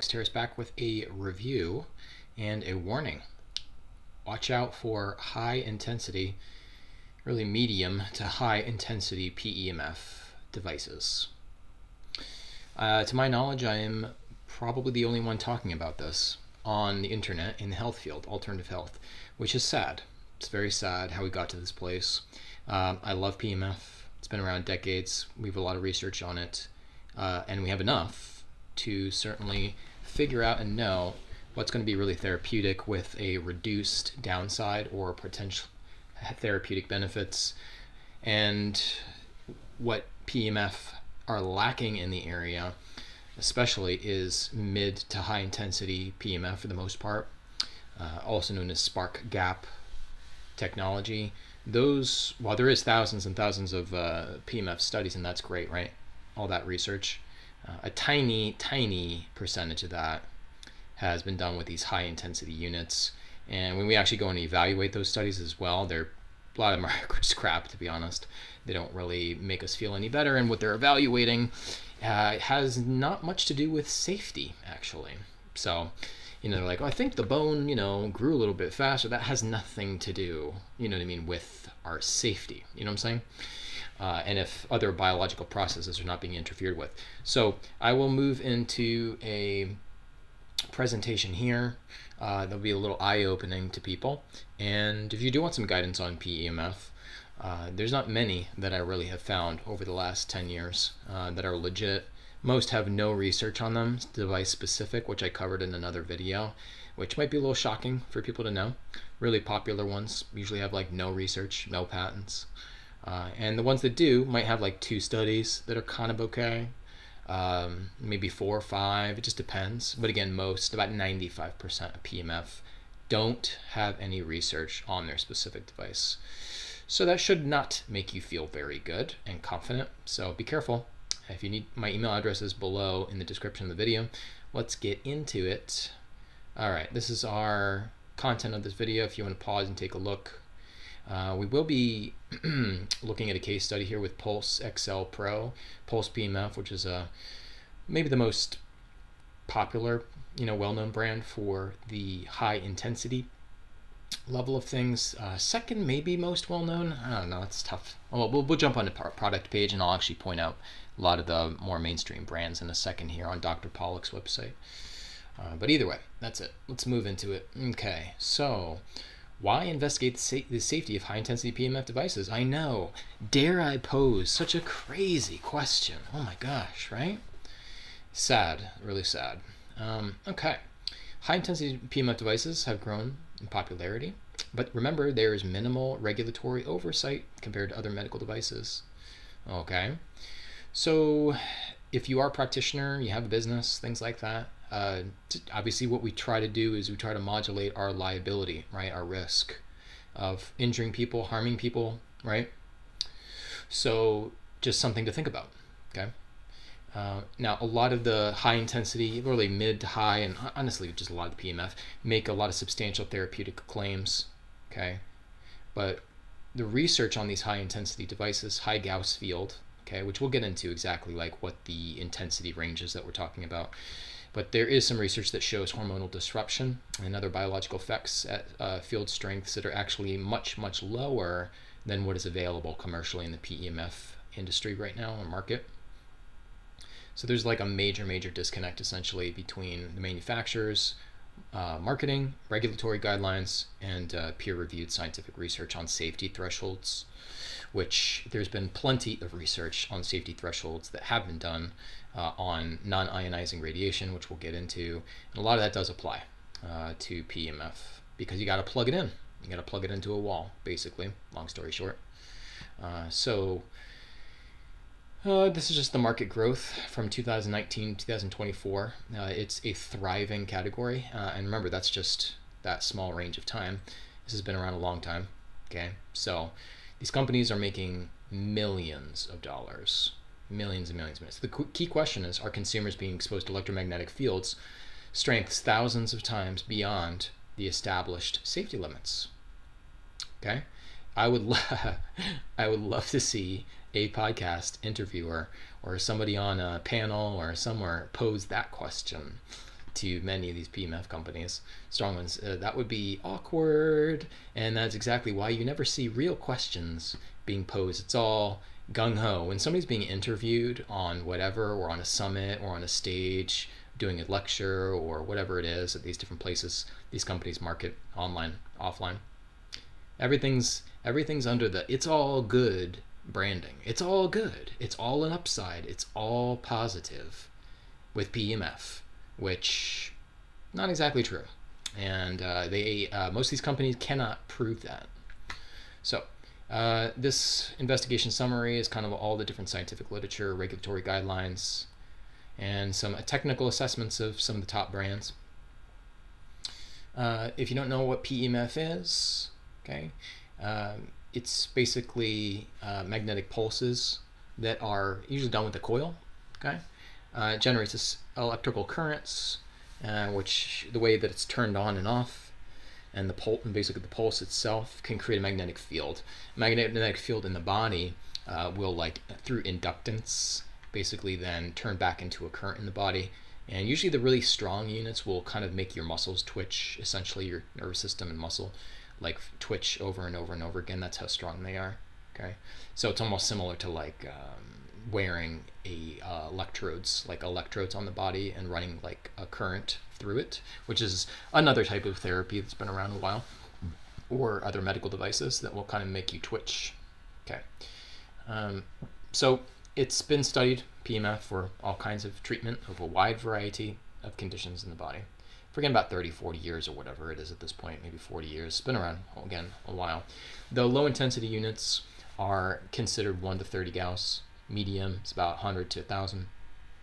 Tears back with a review and a warning. Watch out for high intensity, really medium to high intensity PEMF devices. To my knowledge, I am probably the only one talking about this on the internet in the health field, alternative health, which is sad. It's very sad how we got to this place. I love PEMF. It's been around decades. We have a lot of research on it, and we have enough to certainly figure out and know what's going to be really therapeutic with a reduced downside or potential therapeutic benefits, and what PEMF are lacking in the area especially is mid to high intensity PEMF for the most part, also known as spark gap technology. Those, while there is thousands and thousands of PEMF studies, and that's great, right? All that research, a tiny percentage of that has been done with these high intensity units. And when we actually go and evaluate those studies as well, a lot of them are just crap, to be honest. They don't really make us feel any better, and what they're evaluating has not much to do with safety, actually. So, they're like, oh, I think the bone, grew a little bit faster. That has nothing to do, with our safety. You know what I'm saying? And if other biological processes are not being interfered with. So I will move into a presentation here. There'll be a little eye-opening to people. And if you do want some guidance on PEMF, there's not many that I really have found over the last 10 years that are legit. Most have no research on them, device specific, which I covered in another video, which might be a little shocking for people to know. Really popular ones usually have no research, no patents. And the ones that do might have 2 studies that are kind of okay, maybe 4 or 5, it just depends. But again, about 95% of PEMF don't have any research on their specific device. So that should not make you feel very good and confident, so be careful. If you need, my email address is below in the description of the video. Let's get into it. All right, this is our content of this video. If you want to pause and take a look. We will be looking at a case study here with Pulse XL Pro, Pulse PEMF, which is maybe the most popular, well-known brand for the high intensity level of things. Second, maybe most well-known. I don't know. It's tough. Well, we'll jump on the product page, and I'll actually point out a lot of the more mainstream brands in a second here on Dr. Pawluk's website. But either way, that's it. Let's move into it. Okay, so why investigate the safety of high-intensity PEMF devices? I know. Dare I pose such a crazy question? Oh my gosh, right? Sad, really sad. Okay. High-intensity PEMF devices have grown in popularity, but remember, there is minimal regulatory oversight compared to other medical devices. Okay. So if you are a practitioner, you have a business, things like that, obviously what we try to do is we try to modulate our liability, right? Our risk of injuring people, harming people, right? So just something to think about, okay? Now, a lot of the high intensity, really mid to high, and honestly just a lot of the PEMF, make a lot of substantial therapeutic claims, okay? But the research on these high intensity devices, high Gauss field, okay, which we'll get into exactly what the intensity ranges that we're talking about. But there is some research that shows hormonal disruption and other biological effects at field strengths that are actually much lower than what is available commercially in the PEMF industry right now or market. So there's a major disconnect essentially between the manufacturers, marketing, regulatory guidelines, and peer-reviewed scientific research on safety thresholds, which there's been plenty of research on safety thresholds that have been done on non-ionizing radiation, which we'll get into. And a lot of that does apply to PEMF because you got to plug it in. You got to plug it into a wall, basically, long story short. This is just the market growth from 2019 to 2024. It's a thriving category. And remember, that's just that small range of time. This has been around a long time. Okay, so these companies are making millions of dollars, millions and millions. So the key question is, are consumers being exposed to electromagnetic fields strengths thousands of times beyond the established safety limits? Okay, I would love to see a podcast interviewer or somebody on a panel or somewhere pose that question. to many of these PEMF companies, strong ones, that would be awkward. And that's exactly why you never see real questions being posed. It's all gung-ho. When somebody's being interviewed on whatever, or on a summit, or on a stage, doing a lecture, or whatever it is at these different places these companies market, online, offline, everything's under the "it's all good" branding. It's all good. It's all an upside. It's all positive with PEMF, which not exactly true. And most of these companies cannot prove that. So this investigation summary is kind of all the different scientific literature, regulatory guidelines, and some technical assessments of some of the top brands. If you don't know what PEMF is, okay, it's basically magnetic pulses that are usually done with a coil. Okay, it generates this electrical currents, which the way that it's turned on and off, and basically the pulse itself can create a magnetic field. Magnetic field in the body will, like through inductance, basically then turn back into a current in the body. And usually the really strong units will kind of make your muscles twitch, essentially your nervous system and muscle, like twitch over and over and over again. That's how strong they are. Okay, so it's almost similar to like wearing electrodes on the body and running like a current through it, which is another type of therapy that's been around a while, or other medical devices that will kind of make you twitch. Okay, so it's been studied, PEMF, for all kinds of treatment of a wide variety of conditions in the body. Forget about 30, 40 years or whatever it is at this point, maybe 40 years. It's been around, again, a while. The low intensity units are considered 1 to 30 Gauss. Medium is about 100 to 1,000.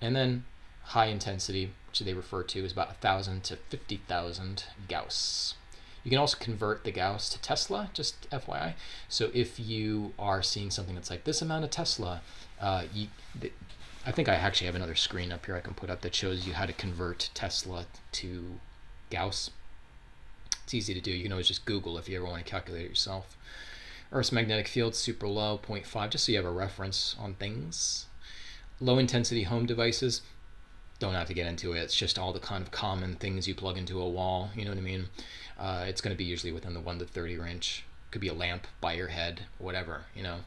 And then high intensity, which they refer to, is about 1,000 to 50,000 Gauss. You can also convert the Gauss to Tesla, just FYI. So if you are seeing something that's like this amount of Tesla, I think I actually have another screen up here I can put up that shows you how to convert Tesla to Gauss. It's easy to do. You can always just Google if you ever want to calculate it yourself. Earth's magnetic field, super low, 0.5, just so you have a reference on things. Low intensity home devices, don't have to get into it. It's just all the kind of common things you plug into a wall, you know what I mean? It's going to be usually within the 1 to 30 range. Could be a lamp by your head, whatever, you know.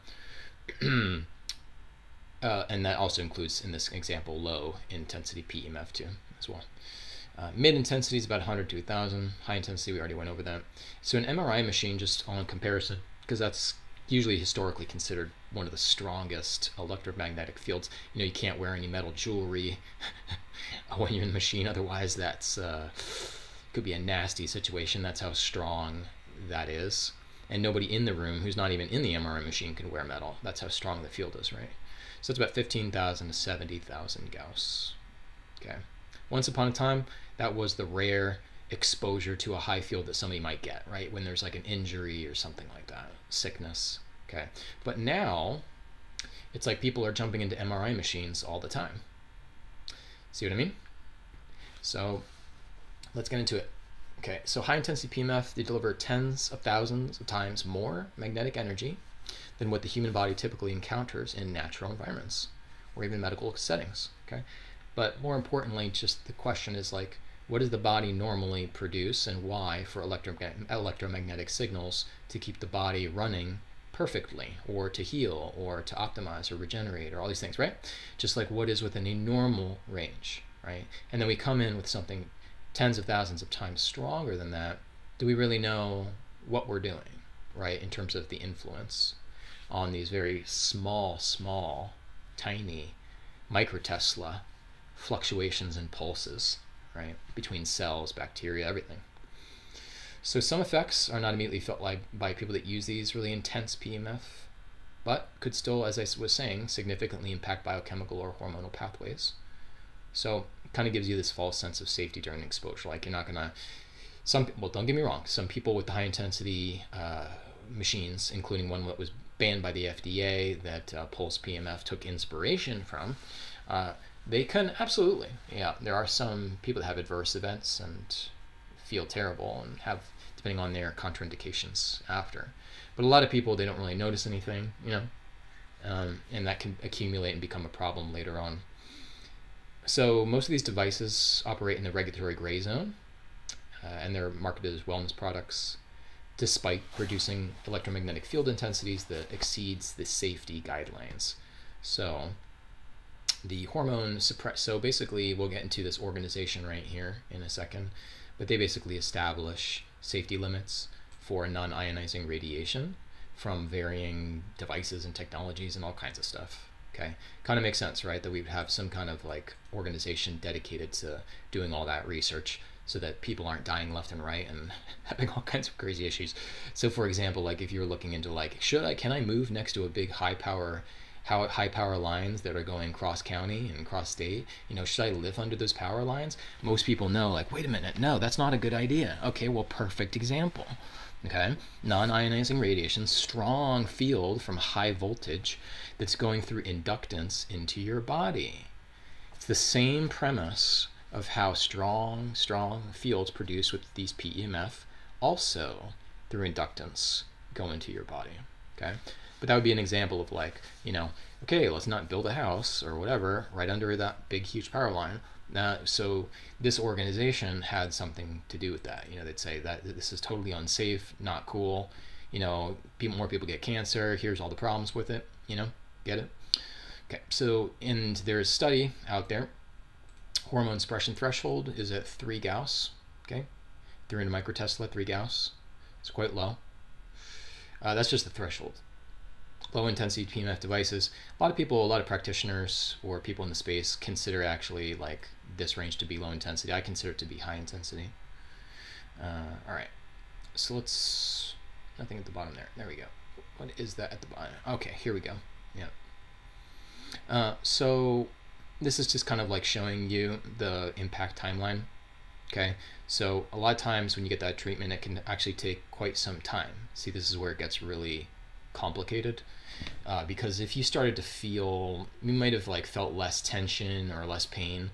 And that also includes, in this example, low intensity PEMF too, as well. Mid intensity is about 100 to 1,000. High intensity, we already went over that. So an MRI machine, just on comparison, because that's usually historically considered one of the strongest electromagnetic fields. You know, you can't wear any metal jewelry when you're in the machine, otherwise that's could be a nasty situation. That's how strong that is. And nobody in the room who's not even in the MRI machine can wear metal. That's how strong the field is, right? So it's about 15,000 to 70,000 Gauss. Okay. Once upon a time, that was the rare exposure to a high field that somebody might get, right? When there's like an injury or something like that, sickness. Okay. But now, it's like people are jumping into MRI machines all the time. See what I mean? So let's get into it. Okay, so high intensity PEMF, they deliver tens of thousands of times more magnetic energy than what the human body typically encounters in natural environments or even medical settings. Okay, but more importantly, just the question is like, what does the body normally produce and why for electromagnetic signals to keep the body running perfectly, or to heal, or to optimize or regenerate, or all these things, right? Just like what is within a normal range, right? And then we come in with something tens of thousands of times stronger than that. Do we really know what we're doing, right, in terms of the influence on these very small, tiny microtesla fluctuations and pulses, right, between cells, bacteria, everything? So some effects are not immediately felt by people that use these really intense PEMF, but could still, as I was saying, significantly impact biochemical or hormonal pathways. So it kind of gives you this false sense of safety during exposure. Like you're not gonna, well, don't get me wrong, some people with the high intensity machines, including one that was banned by the FDA that Pulse PEMF took inspiration from, they can absolutely, yeah, there are some people that have adverse events and feel terrible and have, depending on their contraindications after. But a lot of people, they don't really notice anything, you know, and that can accumulate and become a problem later on. So most of these devices operate in the regulatory gray zone, and they're marketed as wellness products, despite producing electromagnetic field intensities that exceeds the safety guidelines. So the hormone suppress. So basically, we'll get into this organization right here in a second, but they basically establish safety limits for non-ionizing radiation from varying devices and technologies and all kinds of stuff. Okay, kind of makes sense, right? That we would have some kind of like organization dedicated to doing all that research, so that people aren't dying left and right and having all kinds of crazy issues. So, for example, like if you're looking into like, can I move next to a big high power lines that are going cross county and cross state? Should I live under those power lines? Most people know, like, wait a minute, no, that's not a good idea. Okay, well, perfect example. Okay, non-ionizing radiation, strong field from high voltage that's going through inductance into your body. It's the same premise of how strong fields produced with these PEMF also through inductance go into your body. Okay, but that would be an example of like, okay, let's not build a house or whatever right under that big huge power line. So this organization had something to do with that. They'd say that this is totally unsafe, not cool. More people get cancer. Here's all the problems with it. Get it? Okay, so there's a study out there. Hormone suppression threshold is at 3 Gauss. Okay, 300 microtesla, 3 Gauss. It's quite low. That's just the threshold. Low intensity PEMF devices. A lot of practitioners or people in the space consider actually like this range to be low intensity. I consider it to be high intensity. All right, so nothing at the bottom there. There we go. What is that at the bottom? Okay, here we go. Yeah. So this is just kind of like showing you the impact timeline. Okay, so a lot of times when you get that treatment, it can actually take quite some time. See, this is where it gets really complicated, because if you started to feel, you might have like felt less tension or less pain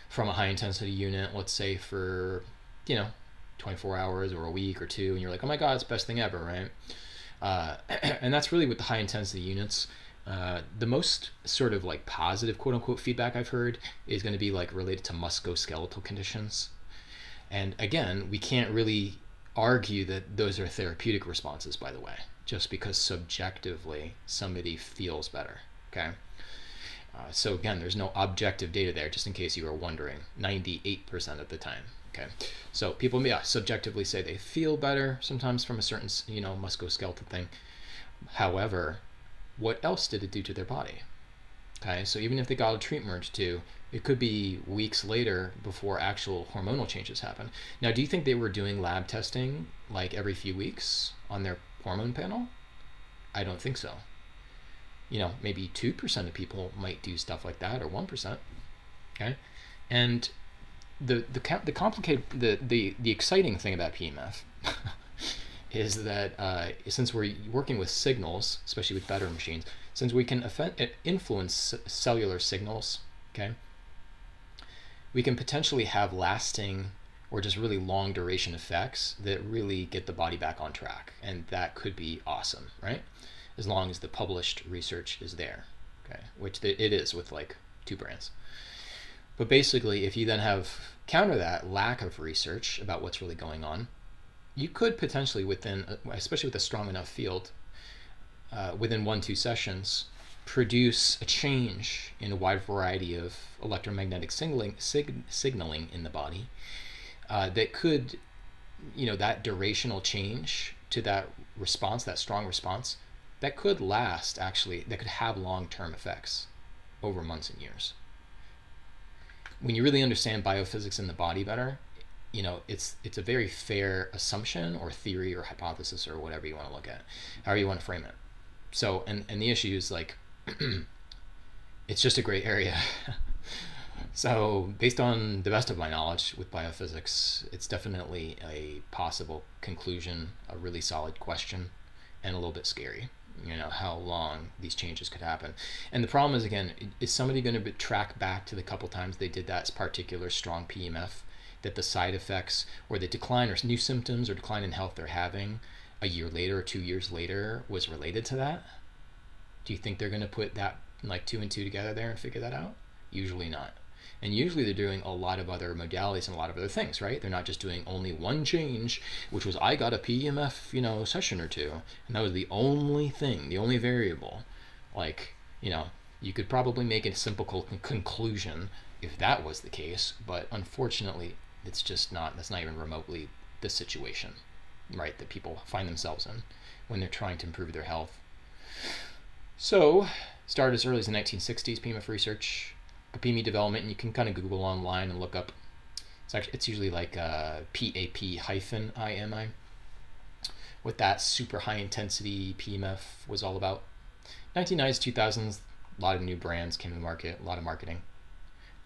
from a high intensity unit, let's say for 24 hours or a week or two, and you're like, oh my god, it's the best thing ever, right? And that's really with the high intensity units. The most sort of like positive quote unquote feedback I've heard is going to be like related to musculoskeletal conditions. And again, we can't really argue that those are therapeutic responses, by the way, just because subjectively somebody feels better. Okay. So again, there's no objective data there, just in case you were wondering, 98% of the time. Okay. So people, subjectively say they feel better sometimes from a certain, musculoskeletal thing. However, what else did it do to their body? Okay, so even if they got a treatment or two, it could be weeks later before actual hormonal changes happen. Now, do you think they were doing lab testing like every few weeks on their hormone panel? I don't think so. Maybe 2% of people might do stuff like that, or 1%. Okay, and the exciting thing about PEMF is that since we're working with signals, especially with better machines, since we can influence cellular signals, okay, we can potentially have lasting or just really long duration effects that really get the body back on track. And that could be awesome, right? As long as the published research is there, okay, which it is with like 2 brands. But basically, if you then counter that lack of research about what's really going on, you could potentially especially with a strong enough field, within 1-2 sessions, produce a change in a wide variety of electromagnetic signaling in the body that could, that durational change to that response, that strong response, that could last actually, that could have long-term effects over months and years. When you really understand biophysics in the body better, it's a very fair assumption or theory or hypothesis or whatever you want to look at, however you want to frame it. So, and the issue is like, it's just a gray area. So based on the best of my knowledge with biophysics, it's definitely a possible conclusion, a really solid question, and a little bit scary, how long these changes could happen. And the problem is, again, is somebody going to track back to the couple times they did that particular strong PEMF, that the side effects or the decline or new symptoms or decline in health they're having a year later or 2 years later was related to that? Do you think they're going to put that like 2 and 2 together there and figure that out? Usually not. And usually they're doing a lot of other modalities and a lot of other things, right? They're not just doing only one change, which was I got a PEMF, session or two, and that was the only thing, the only variable. Like, you could probably make a simple conclusion if that was the case, but unfortunately, that's not even remotely the situation, right, that people find themselves in when they're trying to improve their health. So, started as early as the 1960s, PEMF research, Papimi development, and you can kind of Google online and look up. It's usually like PAP-IMI. What that super high intensity PEMF was all about. 1990s, 2000s, a lot of new brands came to the market, a lot of marketing.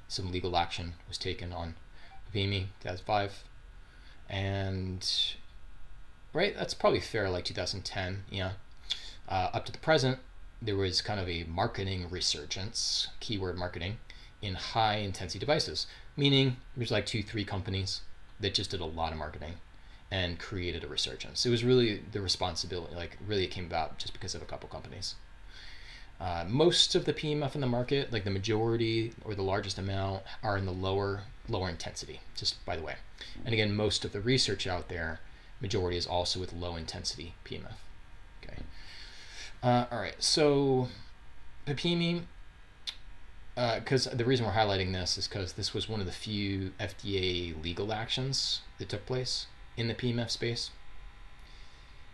Some legal action was taken on Papimi, 2005. And, right, that's probably fair, like 2010, yeah. Up to the present, there was kind of a marketing resurgence, keyword marketing, in high intensity devices, meaning there's like 2-3 companies that just did a lot of marketing and created a resurgence. It was really the responsibility, really it came about just because of a couple companies. Most of the PEMF in the market, like the majority or the largest amount, are in the lower intensity, just by the way. And again, most of the research out there, majority is also with low intensity PEMF. Okay. All right, so Papimi, because the reason we're highlighting this is because this was one of the few FDA legal actions that took place in the PEMF space.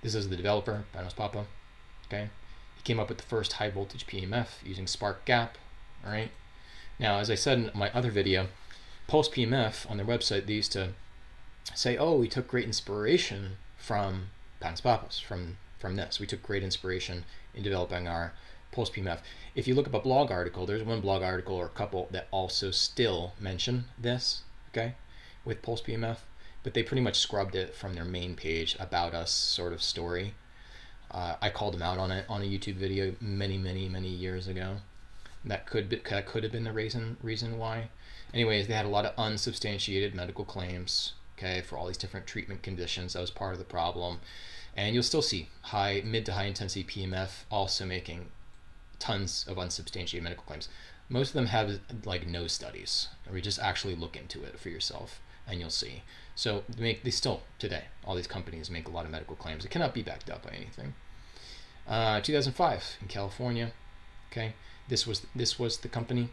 This is the developer, Panos Papa. Okay, he came up with the first high voltage PEMF using spark gap. All right. Now, as I said in my other video, Pulse PEMF on their website, they used to say, "Oh, we took great inspiration from Panos Papas, from this. We took great inspiration in developing our Pulse PEMF." If you look up a blog article, there's one blog article or a couple that also still mention this, okay, with Pulse PEMF, but they pretty much scrubbed it from their main page, about us sort of story. I called them out on it on a YouTube video many years ago. That could have been the reason why. Anyways, they had a lot of unsubstantiated medical claims, okay, for all these different treatment conditions. That was part of the problem. And you'll still see mid to high intensity PEMF also making tons of unsubstantiated medical claims. Most of them have like no studies, or you just actually look into it for yourself and you'll see. So they still today, all these companies make a lot of medical claims. It cannot be backed up by anything. 2005 in California, okay, this was the company.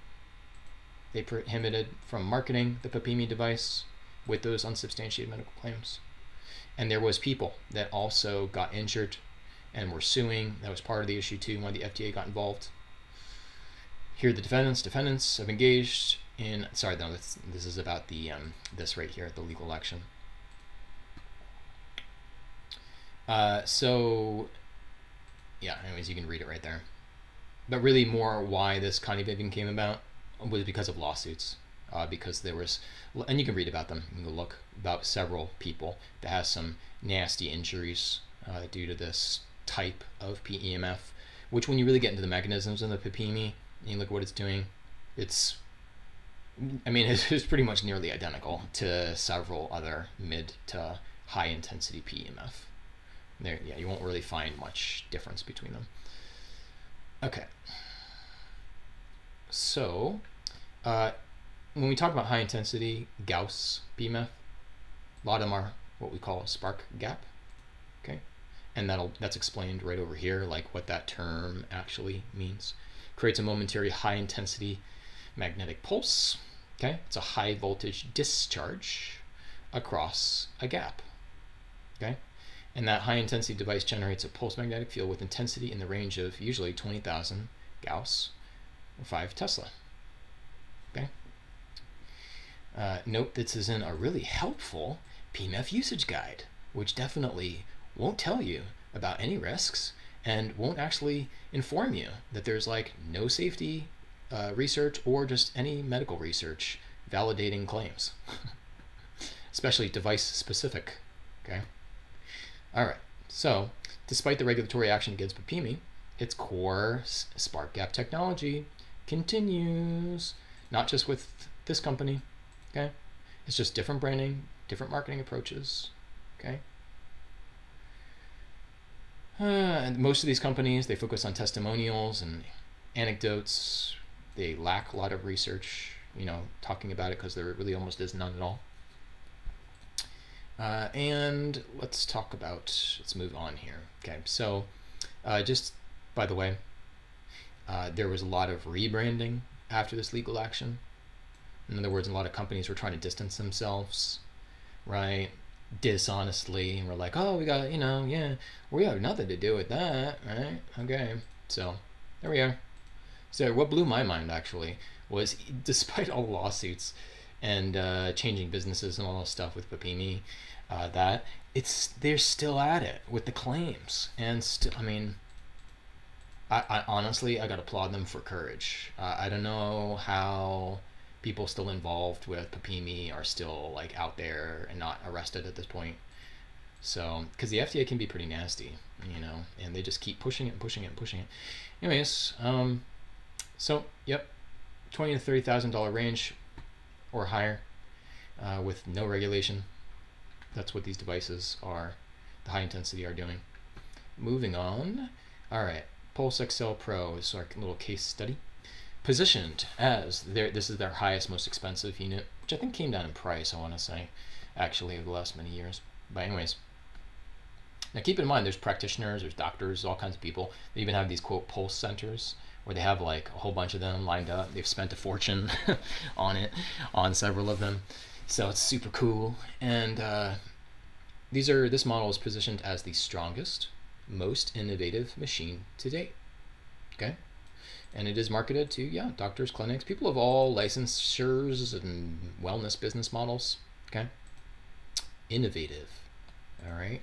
They prohibited from marketing the Papimi device with those unsubstantiated medical claims. And there was people that also got injured and were suing. That was part of the issue too, when the FDA got involved. Here the defendants have engaged in, sorry, no, this is about the this right here, the legal action. So yeah, anyways, you can read it right there. But really more why this kind of even came about was because of lawsuits. Because there was, and you can read about them, you can look about several people that has some nasty injuries due to this type of PEMF, which when you really get into the mechanisms of the Papimi, and you look at what it's doing, it's pretty much nearly identical to several other mid to high intensity PEMF. Yeah, you won't really find much difference between them. Okay. So, when we talk about high intensity Gauss PEMF, a lot of them are what we call a spark gap, okay? And that's explained right over here, like what that term actually means. Creates a momentary high intensity magnetic pulse, okay? It's a high voltage discharge across a gap, okay? And that high intensity device generates a pulse magnetic field with intensity in the range of usually 20,000 Gauss or 5 Tesla, okay? Note this is in a really helpful PEMF usage guide, which definitely won't tell you about any risks and won't actually inform you that there's like no safety research or just any medical research validating claims, especially device specific, okay? All right, so despite the regulatory action against Papimi, its core spark gap technology continues, not just with this company, okay? It's just different branding, different marketing approaches, okay? And most of these companies, they focus on testimonials and anecdotes. They lack a lot of research talking about it, because there really almost is none at all. And let's move on here. Okay, so just by the way, there was a lot of rebranding after this legal action. In other words, a lot of companies were trying to distance themselves, right, dishonestly, and we're like, oh, we got, yeah, we have nothing to do with that, right? Okay, so there we are. So what blew my mind, actually, was despite all the lawsuits and changing businesses and all this stuff with Papimi, they're still at it with the claims. And I honestly, I gotta applaud them for courage. I don't know how people still involved with Papimi are still like out there and not arrested at this point. So, because the FDA can be pretty nasty, and they just keep pushing it and pushing it and pushing it. Anyways, so yep, $20,000 to $30,000 range or higher, with no regulation. That's what these devices are, the high intensity, are doing. Moving on. All right, Pulse XL Pro is our little case study. Positioned as this is their highest, most expensive unit, which I think came down in price, I want to say, actually, over the last many years. But anyways, now keep in mind, there's practitioners, there's doctors, all kinds of people. They even have these, quote, pulse centers, where they have like a whole bunch of them lined up. They've spent a fortune on several of them. So it's super cool. And this model is positioned as the strongest, most innovative machine to date. Okay? And it is marketed to, doctors, clinics, people of all licensures and wellness business models. Okay? Innovative. All right?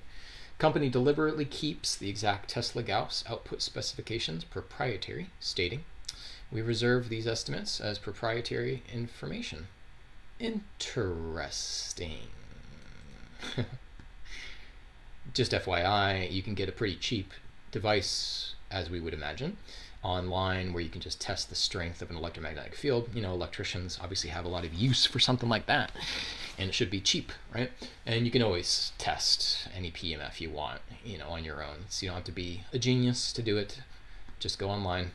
Company deliberately keeps the exact Tesla Gauss output specifications proprietary, stating, "We reserve these estimates as proprietary information." Interesting. Just FYI, you can get a pretty cheap device, as we would imagine, online, where you can just test the strength of an electromagnetic field. Electricians obviously have a lot of use for something like that, and it should be cheap, right? And you can always test any PEMF you want, on your own. So you don't have to be a genius to do it. Just go online,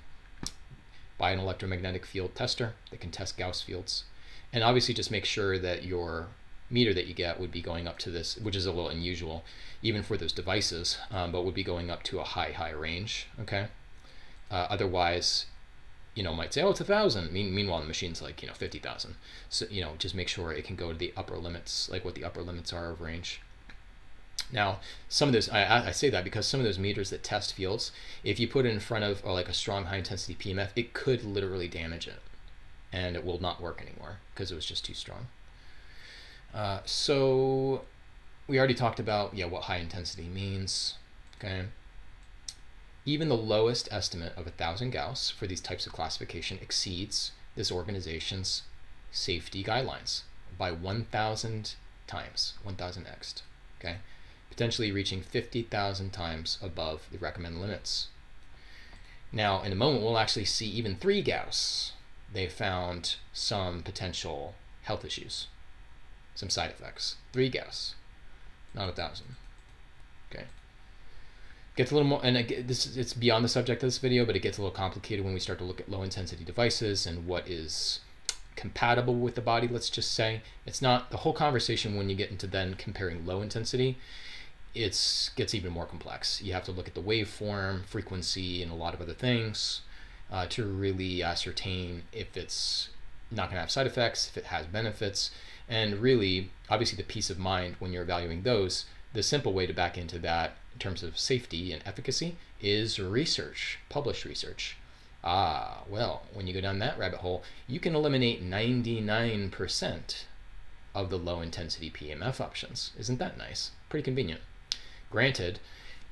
buy an electromagnetic field tester that can test Gauss fields, and obviously just make sure that your meter that you get would be going up to this, which is a little unusual, even for those devices, but would be going up to a high range, okay? Otherwise, might say, oh, it's 1,000. Meanwhile, the machine's like, 50,000. So, just make sure it can go to the upper limits, like what the upper limits are of range. Now, some of those, I say that because some of those meters that test fields, if you put it in front of like a strong high intensity PEMF, it could literally damage it, and it will not work anymore because it was just too strong. So we already talked about, what high intensity means, okay? Even the lowest estimate of 1,000 Gauss for these types of classification exceeds this organization's safety guidelines by 1,000 times, 1,000x, okay? Potentially reaching 50,000 times above the recommended limits. Now, in a moment, we'll actually see even 3 Gauss. They found some potential health issues, some side effects. 3 Gauss, not 1,000, okay? Gets a little more, and it's beyond the subject of this video, but it gets a little complicated when we start to look at low intensity devices and what is compatible with the body, let's just say. It's not the whole conversation when you get into then comparing low intensity. It gets even more complex. You have to look at the waveform, frequency, and a lot of other things to really ascertain if it's not going to have side effects, if it has benefits, and really, obviously, the peace of mind when you're evaluating those. The simple way to back into that in terms of safety and efficacy is research, published research. Well, when you go down that rabbit hole, you can eliminate 99% of the low intensity PEMF options. Isn't that nice? Pretty convenient. Granted,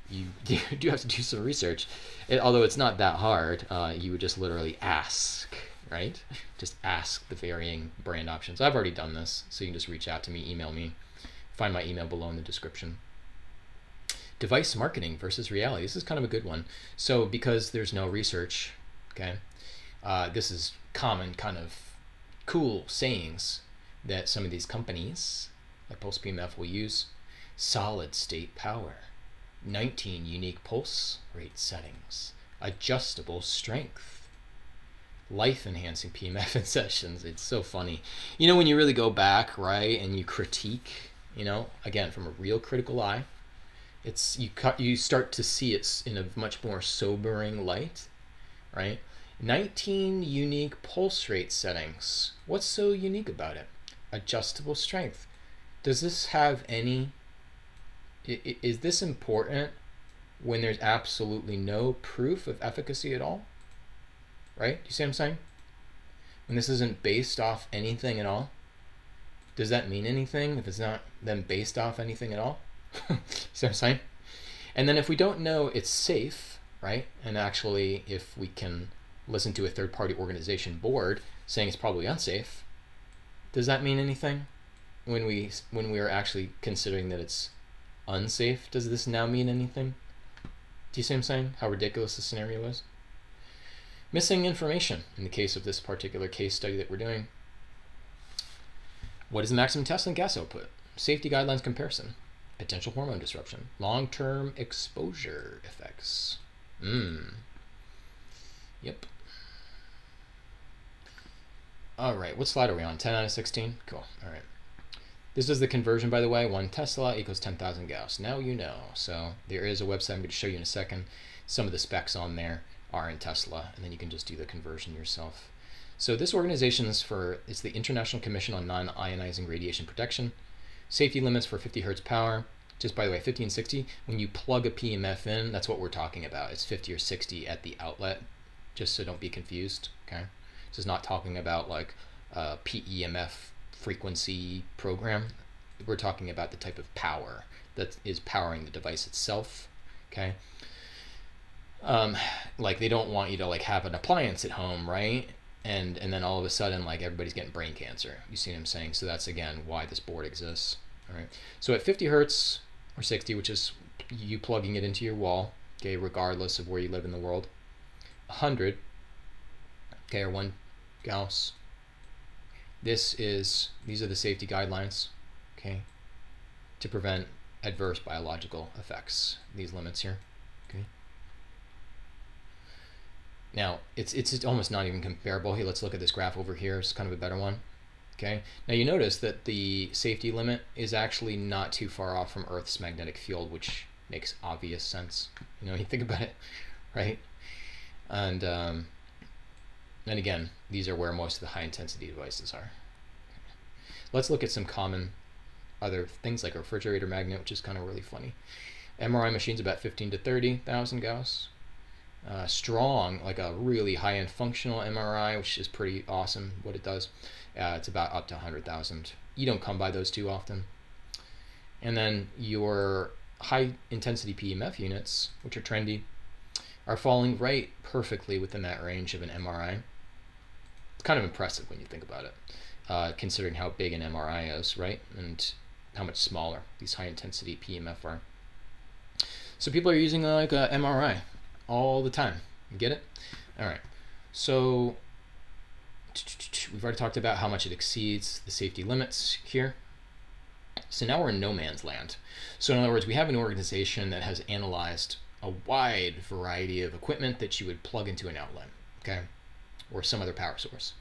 you do have to do some research. Although it's not that hard, you would just literally ask, right? Just ask the varying brand options. I've already done this, so you can just reach out to me, email me. Find my email below in the description. Device marketing versus reality. This is kind of a good one. So because there's no research, okay, this is common kind of cool sayings that some of these companies, like Pulse PEMF, will use. Solid state power, 19 unique pulse rate settings, adjustable strength, life-enhancing PEMF sessions. It's so funny. You know, when you really go back, right, and you critique, you know, again, from a real critical eye, it's you start to see it in a much more sobering light, right? 19 unique pulse rate settings. What's so unique about it? Adjustable strength. Does this have any... Is this important when there's absolutely no proof of efficacy at all? Right? Do you see what I'm saying? When this isn't based off anything at all? Does that mean anything if it's not then based off anything at all? See what I'm saying? And then if we don't know it's safe, right? And actually, if we can listen to a third-party organization board saying it's probably unsafe, does that mean anything? When we are actually considering that it's unsafe, does this now mean anything? Do you see what I'm saying? How ridiculous the scenario is? Missing information in the case of this particular case study that we're doing. What is the maximum Tesla gas output? Safety guidelines comparison. Potential hormone disruption. Long-term exposure effects. Yep. All right, what slide are we on? 10 out of 16? Cool, all right. This is the conversion, by the way. 1 Tesla equals 10,000 Gauss. Now you know. So there is a website I'm going to show you in a second. Some of the specs on there are in Tesla, and then you can just do the conversion yourself. So this organization is it's the International Commission on Non-Ionizing Radiation Protection. Safety limits for 50 hertz power. Just by the way, 50 and 60, when you plug a PEMF in, that's what we're talking about. It's 50 or 60 at the outlet, just so don't be confused, okay? This is not talking about like a PEMF frequency program. We're talking about the type of power that is powering the device itself, okay? Like they don't want you to like have an appliance at home, right? And then all of a sudden like everybody's getting brain cancer. You see what I'm saying? So that's again why this board exists. All right. So at 50 hertz or 60, which is you plugging it into your wall, okay, regardless of where you live in the world. 100, okay, or 1 Gauss. These are the safety guidelines, okay, to prevent adverse biological effects. These limits here, okay. Now it's almost not even comparable. Here, let's look at this graph over here. It's kind of a better one. Okay. Now you notice that the safety limit is actually not too far off from Earth's magnetic field, which makes obvious sense. You know, you think about it, right? And again, these are where most of the high intensity devices are. Let's look at some common other things like a refrigerator magnet, which is kind of really funny. MRI machines about 15 to 30,000 Gauss. Strong, like a really high-end functional MRI, which is pretty awesome what it does. It's about up to 100,000. You don't come by those too often. And then your high-intensity PEMF units, which are trendy, are falling right perfectly within that range of an MRI. It's kind of impressive when you think about it, considering how big an MRI is, right? And how much smaller these high-intensity PEMF are. So people are using like a MRI all the time. You get it? All right. So we've already talked about how much it exceeds the safety limits here. So now we're in no man's land. So in other words, we have an organization that has analyzed a wide variety of equipment that you would plug into an outlet, okay, or some other power source.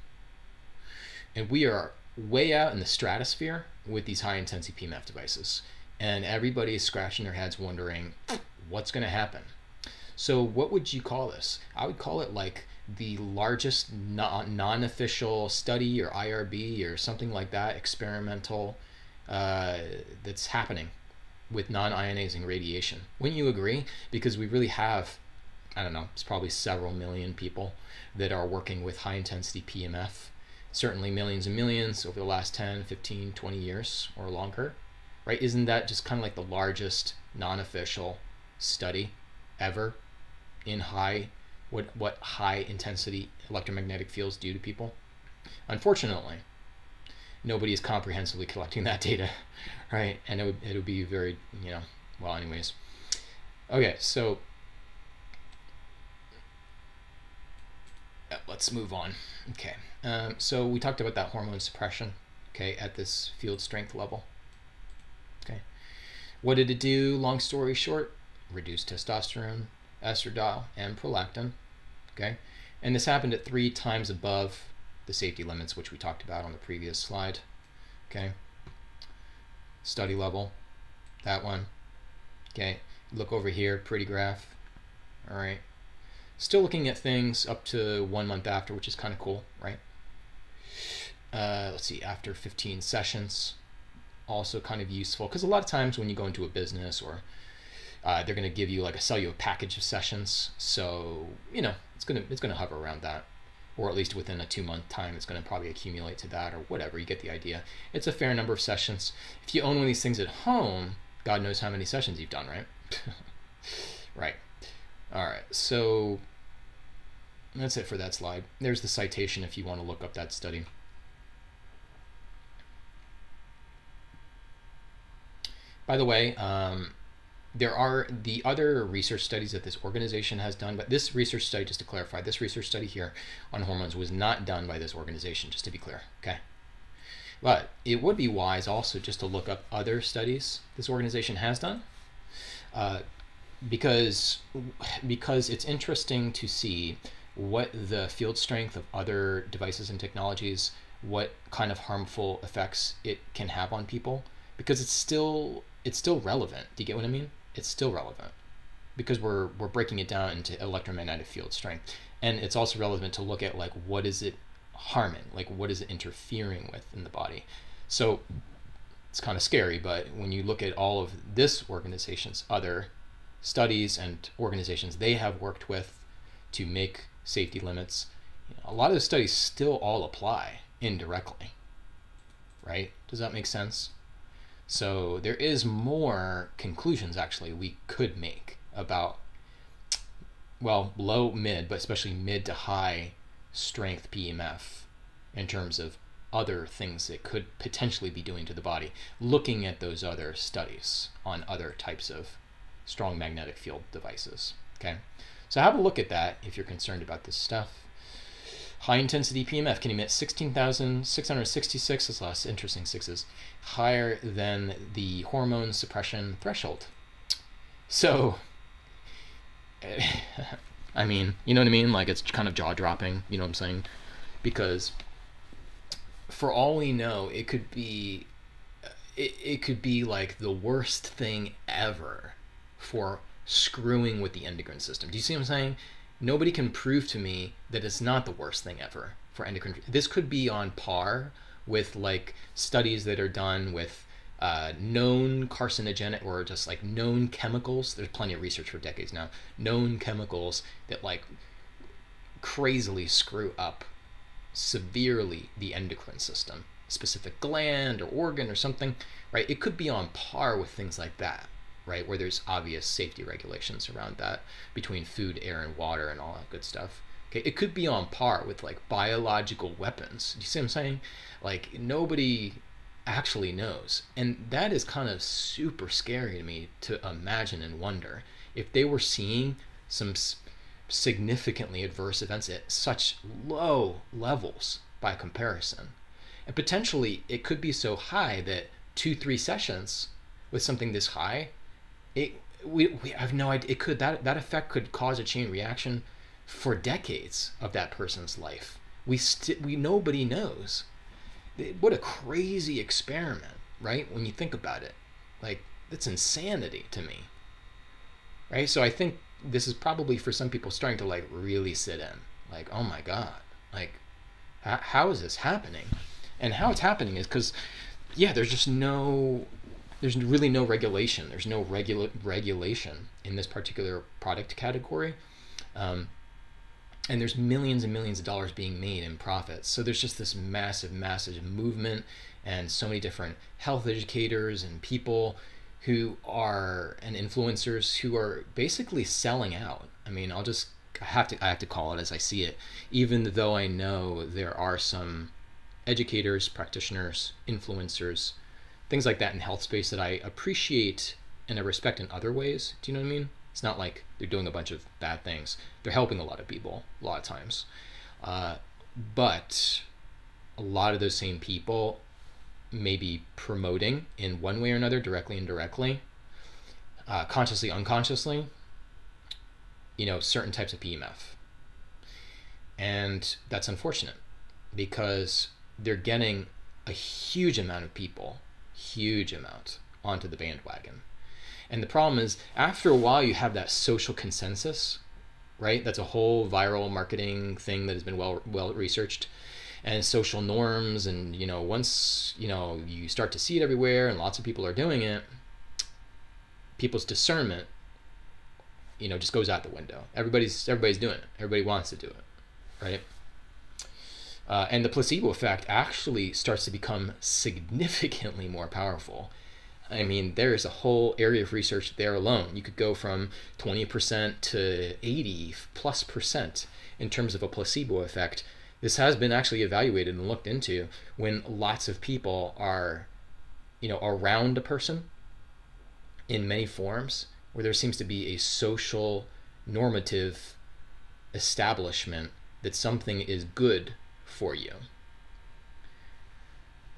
And we are way out in the stratosphere with these high-intensity PEMF devices. And everybody is scratching their heads wondering, what's going to happen? So what would you call this? I would call it like the largest non-official study or IRB or something like that, experimental, that's happening with non-ionizing radiation. Wouldn't you agree? Because we really have, I don't know, it's probably several million people that are working with high-intensity PEMF, certainly millions and millions over the last 10, 15, 20 years or longer, right? Isn't that just kind of like the largest non-official study ever in what high intensity electromagnetic fields do to people? Unfortunately, nobody is comprehensively collecting that data, right? And it would be very, you know, well, anyways. Okay, so let's move on. Okay, so we talked about that hormone suppression, okay, at this field strength level. Okay, what did it do? Long story short, reduce testosterone, estradiol, and prolactin. Okay, And this happened at 3 times above the safety limits, which we talked about on the previous slide. Okay. Study level, that one. Okay. Look over here, pretty graph. All right. Still looking at things up to 1 month after, which is kind of cool, right? Let's see, after 15 sessions, also kind of useful, because a lot of times when you go into a business or they're going to give you sell you a package of sessions, so it's gonna hover around that, or at least within a 2-month time it's going to probably accumulate to that, or whatever. You get the idea. It's a fair number of sessions. If you own one of these things at home, God knows how many sessions you've done, right? Right. All right, so that's it for that slide. There's the citation if you want to look up that study. By the way, there are the other research studies that this organization has done, but this research study, just to clarify, this research study here on hormones was not done by this organization, just to be clear, okay? But it would be wise also just to look up other studies this organization has done, because it's interesting to see what the field strength of other devices and technologies, what kind of harmful effects it can have on people, because it's still relevant. Do you get what I mean? It's still relevant because we're breaking it down into electromagnetic field strength, and it's also relevant to look at what is it harming, what is it interfering with in the body. So it's kind of scary, but when you look at all of this organization's other studies and organizations they have worked with to make safety limits, a lot of the studies still all apply indirectly, right? Does that make sense? So there is more conclusions actually we could make about, well, low, mid, but especially mid to high strength PEMF in terms of other things it could potentially be doing to the body, looking at those other studies on other types of strong magnetic field devices. Okay, so have a look at that if you're concerned about this stuff. High intensity PEMF can emit 16,666, that's lots of interesting sixes, higher than the hormone suppression threshold. So, I mean, you know what I mean? It's kind of jaw-dropping, you know what I'm saying? Because for all we know, it could be the worst thing ever for screwing with the endocrine system. Do you see what I'm saying? Nobody can prove to me that it's not the worst thing ever for endocrine. This could be on par with studies that are done with known carcinogenic or just known chemicals. There's plenty of research for decades now. Known chemicals that crazily screw up severely the endocrine system, specific gland or organ or something, right? It could be on par with things like that, right? Where there's obvious safety regulations around that between food, air, and water and all that good stuff. Okay, it could be on par with biological weapons. Do you see what I'm saying? Nobody actually knows. And that is kind of super scary to me to imagine and wonder if they were seeing some significantly adverse events at such low levels by comparison. And potentially it could be so high that 2-3 sessions with something this high, we have no idea. It could that effect could cause a chain reaction for decades of that person's life. We nobody knows. What a crazy experiment, right? When you think about it, that's insanity to me, right? So I think this is probably for some people starting to really sit in, oh my God, how is this happening? And how it's happening is because, yeah, there's really no regulation. There's no regulation in this particular product category. And there's millions and millions of dollars being made in profits. So there's just this massive, massive movement and so many different health educators and people and influencers who are basically selling out. I mean, I have to call it as I see it, even though I know there are some educators, practitioners, influencers, things like that in health space that I appreciate and I respect in other ways. Do you know what I mean? It's not like they're doing a bunch of bad things. They're helping a lot of people a lot of times. But a lot of those same people may be promoting in one way or another, directly, indirectly, consciously, unconsciously, certain types of PEMF. And that's unfortunate because they're getting a huge amount of people, huge amount, onto the bandwagon. And the problem is, after a while, you have that social consensus, right? That's a whole viral marketing thing that has been well researched, and social norms. And once you start to see it everywhere, and lots of people are doing it, people's discernment, just goes out the window. Everybody's doing it. Everybody wants to do it, right? And the placebo effect actually starts to become significantly more powerful. I mean, there's a whole area of research there alone. You could go from 20% to 80+% in terms of a placebo effect. This has been actually evaluated and looked into when lots of people are, around a person in many forms, where there seems to be a social normative establishment that something is good for you.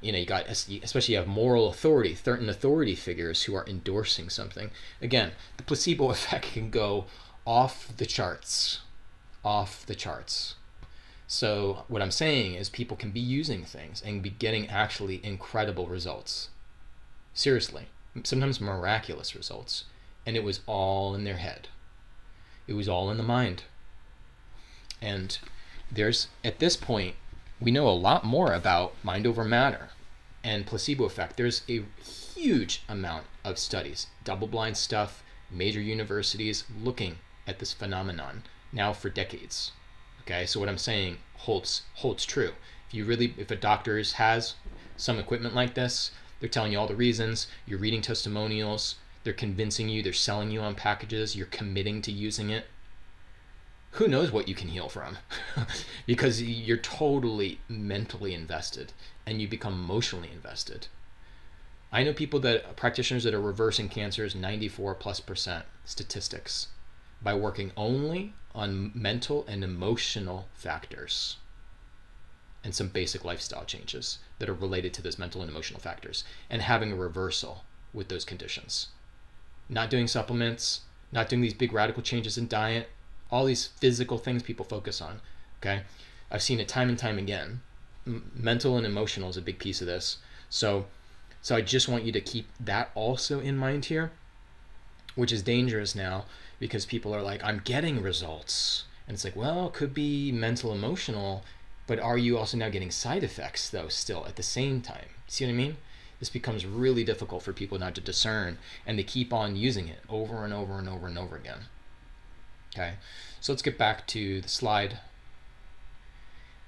You got, especially you have moral authority, certain authority figures who are endorsing something. Again, the placebo effect can go off the charts. So what I'm saying is people can be using things and be getting actually incredible results. Seriously, sometimes miraculous results. And it was all in their head. It was all in the mind. And at this point, we know a lot more about mind over matter and placebo effect. There's a huge amount of studies, double-blind stuff, major universities looking at this phenomenon now for decades. Okay, so what I'm saying holds true. If a doctor has some equipment like this, they're telling you all the reasons, you're reading testimonials, they're convincing you, they're selling you on packages, you're committing to using it. Who knows what you can heal from? Because you're totally mentally invested and you become emotionally invested. I know practitioners that are reversing cancers 94+% statistics by working only on mental and emotional factors and some basic lifestyle changes that are related to those mental and emotional factors, and having a reversal with those conditions. Not doing supplements, not doing these big radical changes in diet, all these physical things people focus on. Okay, I've seen it time and time again. Mental and emotional is a big piece of this. So I just want you to keep that also in mind here, which is dangerous now because people are like, I'm getting results. And it's like, well, it could be mental, emotional, but are you also now getting side effects though still at the same time? See what I mean? This becomes really difficult for people not to discern, and they keep on using it over and over and over and over again. Okay, so let's get back to the slide.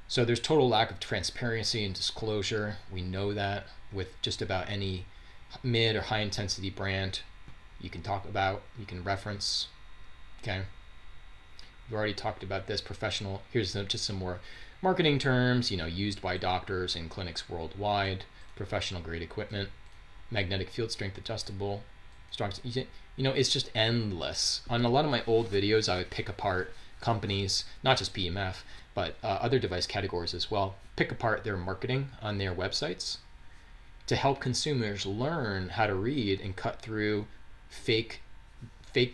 So there's total lack of transparency and disclosure. We know that with just about any mid or high intensity brand you can talk about, you can reference. Okay, we've already talked about this. Professional, here's just some more marketing terms, used by doctors in clinics worldwide. Professional grade equipment, magnetic field strength adjustable, strong, it's just endless. On a lot of my old videos, I would pick apart companies, not just PEMF, but other device categories as well, pick apart their marketing on their websites to help consumers learn how to read and cut through fake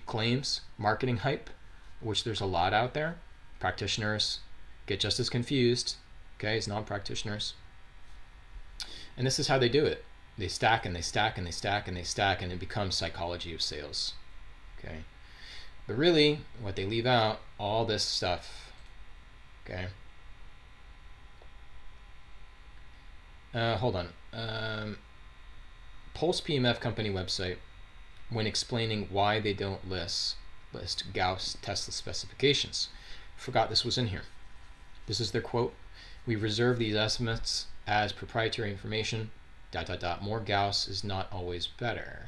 claims, marketing hype, which there's a lot out there. Practitioners get just as confused, okay, as non-practitioners. And this is how they do it. They stack and they stack and they stack and they stack, and it becomes psychology of sales. Okay. But really, what they leave out, all this stuff. Okay. Hold on. Pulse PEMF company website, when explaining why they don't list Gauss Tesla specifications. Forgot this was in here. This is their quote. We reserve these estimates as proprietary information. ... More Gauss is not always better.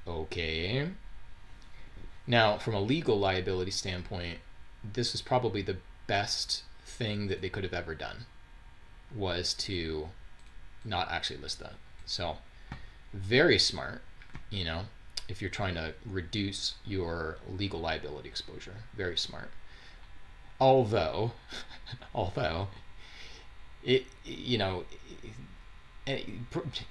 Okay. Now, from a legal liability standpoint, this is probably the best thing that they could have ever done, was to not actually list that. So, very smart, if you're trying to reduce your legal liability exposure. Very smart. Although it,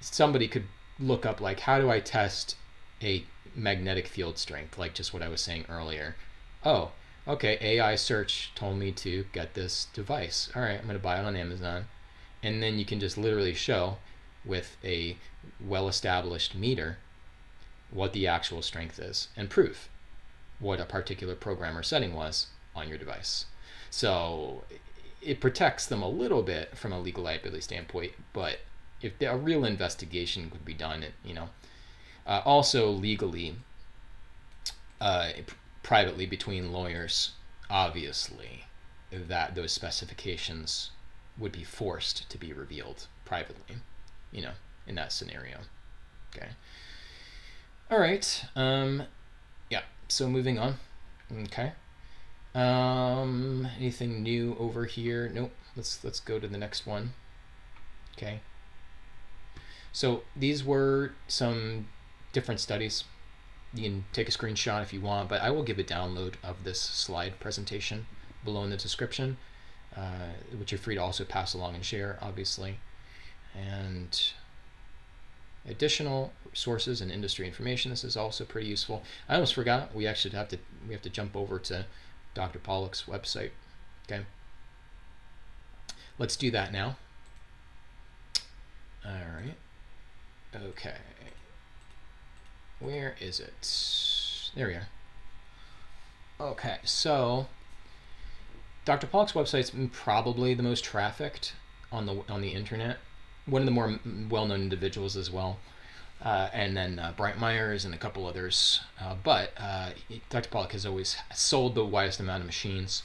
somebody could look up, like, how do I test a magnetic field strength, like just what I was saying earlier. Oh, Okay, AI search told me to get this device. All right, I'm going to buy it on Amazon. And then you can just literally show with a well-established meter what the actual strength is and prove what a particular program or setting was on your device. So it protects them a little bit from a legal liability standpoint, but if a real investigation could be done, also legally, privately between lawyers, obviously, that those specifications would be forced to be revealed privately, in that scenario. Okay. All right. Yeah. So moving on. Okay. Anything new over here? Nope. Let's go to the next one. Okay. So these were some different studies. You can take a screenshot if you want, but I will give a download of this slide presentation below in the description, which you're free to also pass along and share, obviously. And additional sources and industry information. This is also pretty useful. I almost forgot. We actually have to jump over to Dr. Pawluk's website. Okay. Let's do that now. All right. Okay. Where is it? There we are. Okay, so Dr. Pawluk's website is probably the most trafficked on the internet. One of the more well-known individuals as well, and then Bright Myers and a couple others. But Dr. Pawluk has always sold the widest amount of machines,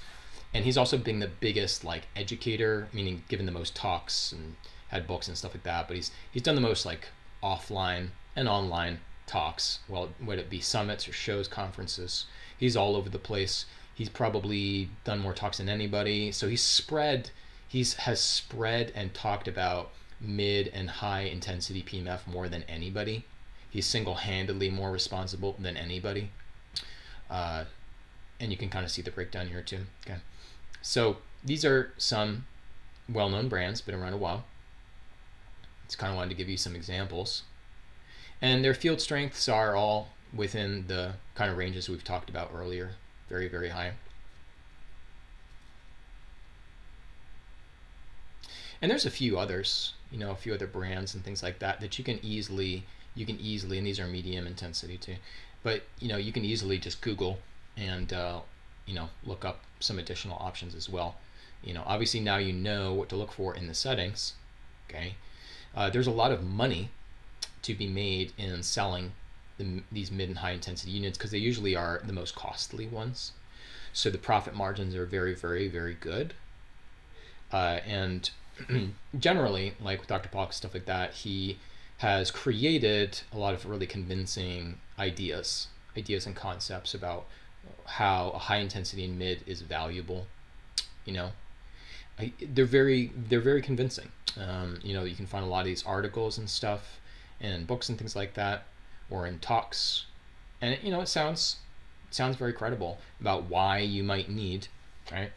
and he's also been the biggest educator, meaning given the most talks and had books and stuff like that. But he's done the most offline and online talks. Well, would it be summits or shows, conferences? He's all over the place. He's probably done more talks than anybody. So has spread and talked about mid and high intensity PEMF more than anybody. He's single-handedly more responsible than anybody. And you can kind of see the breakdown here too. Okay. So these are some well-known brands, been around a while. Just kind of wanted to give you some examples. And their field strengths are all within the kind of ranges we've talked about earlier. Very, very high. And there's a few others, a few other brands and things like that you can easily, and these are medium intensity too, but you can easily just Google and look up some additional options as well. Obviously now you know what to look for in the settings. Okay. There's a lot of money to be made in selling these mid and high intensity units because they usually are the most costly ones. So the profit margins are very, very, very good. And generally, like with Dr. Pawluk, stuff like that, he has created a lot of really convincing ideas and concepts about how a high intensity and mid is valuable. They're very convincing. You can find a lot of these articles and stuff in books and things like that, or in talks, and it sounds very credible about why you might need, right,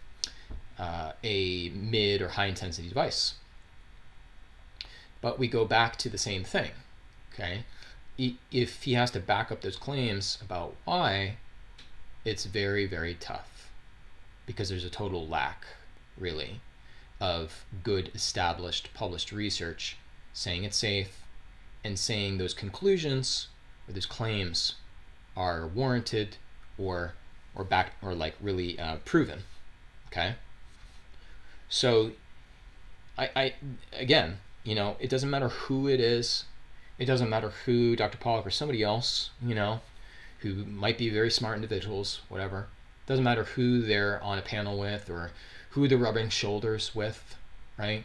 a mid or high intensity device. But we go back to the same thing. Okay, if he has to back up those claims about why, it's very, very tough, because there's a total lack, really, of good established published research saying it's safe and saying those conclusions or those claims are warranted or backed or really proven. Okay, so I again, it doesn't matter who it is. It doesn't matter who, Dr. Pawluk or somebody else, who might be very smart individuals, whatever. It doesn't matter who they're on a panel with or who they're rubbing shoulders with, right?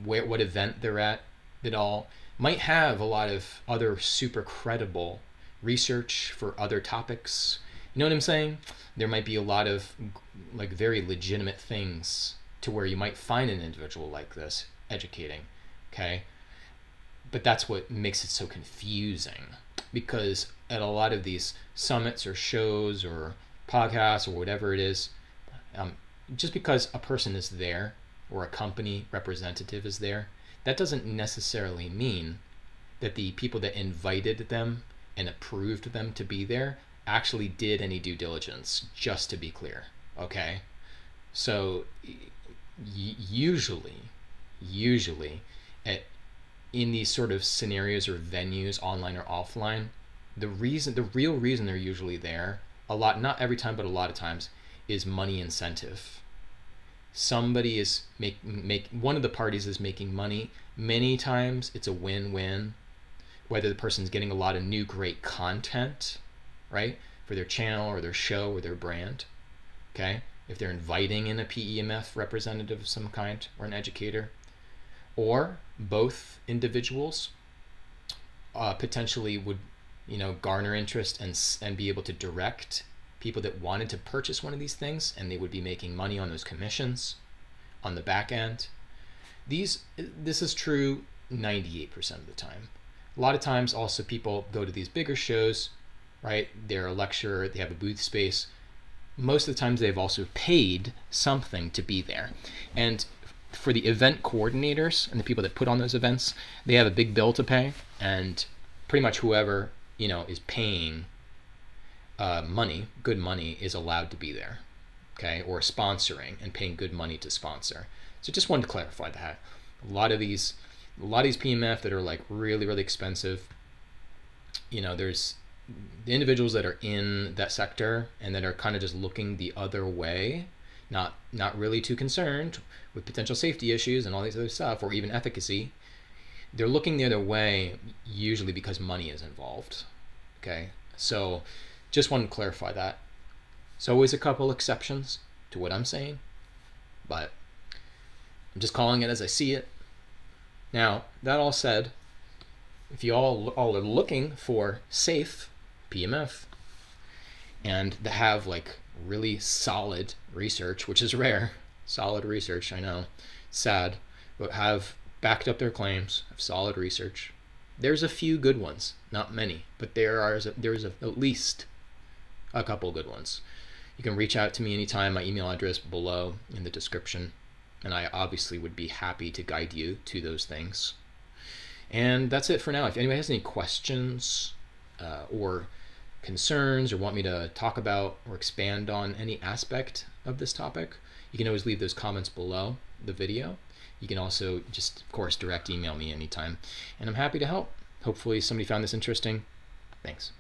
What event they're at. It all might have a lot of other super credible research for other topics. You know what I'm saying? There might be a lot of very legitimate things to where you might find an individual like this educating, okay? But that's what makes it so confusing, because at a lot of these summits or shows or podcasts or whatever it is, just because a person is there or a company representative is there, that doesn't necessarily mean that the people that invited them and approved them to be there actually did any due diligence, just to be clear. Okay, so usually in these sort of scenarios or venues, online or offline, the real reason they're usually there, a lot, not every time, but a lot of times, is money incentive. Somebody is one of the parties is making money. Many times it's a win-win, whether the person's getting a lot of new great content, right, for their channel or their show or their brand. Okay, if they're inviting in a PEMF representative of some kind or an educator, or both individuals potentially would, garner interest and be able to direct people that wanted to purchase one of these things, and they would be making money on those commissions on the back end. This is true 98% of the time. A lot of times also people go to these bigger shows, right? They're a lecturer, they have a booth space. Most of the times they've also paid something to be there. And for the event coordinators and the people that put on those events, they have a big bill to pay, and pretty much whoever is paying good money, is allowed to be there, okay, or sponsoring and paying good money to sponsor. So just wanted to clarify that. A lot of these PEMF that are like really, really expensive, there's the individuals that are in that sector and that are kind of just looking the other way, not really too concerned with potential safety issues and all these other stuff, or even efficacy. They're looking the other way usually because money is involved. Okay, so just wanted to clarify that. There's always a couple exceptions to what I'm saying, but I'm just calling it as I see it. Now, that all said, if you all are looking for safe PEMF and to have like really solid research, which is rare, solid research, I know, sad, but have backed up their claims, have solid research. There's a few good ones, not many, but there's at least a couple good ones. You can reach out to me anytime, my email address below in the description, and I obviously would be happy to guide you to those things. And that's it for now. If anybody has any questions or concerns, or want me to talk about or expand on any aspect of this topic, you can always leave those comments below the video. You can also just, of course, direct email me anytime, and I'm happy to help. Hopefully somebody found this interesting. Thanks.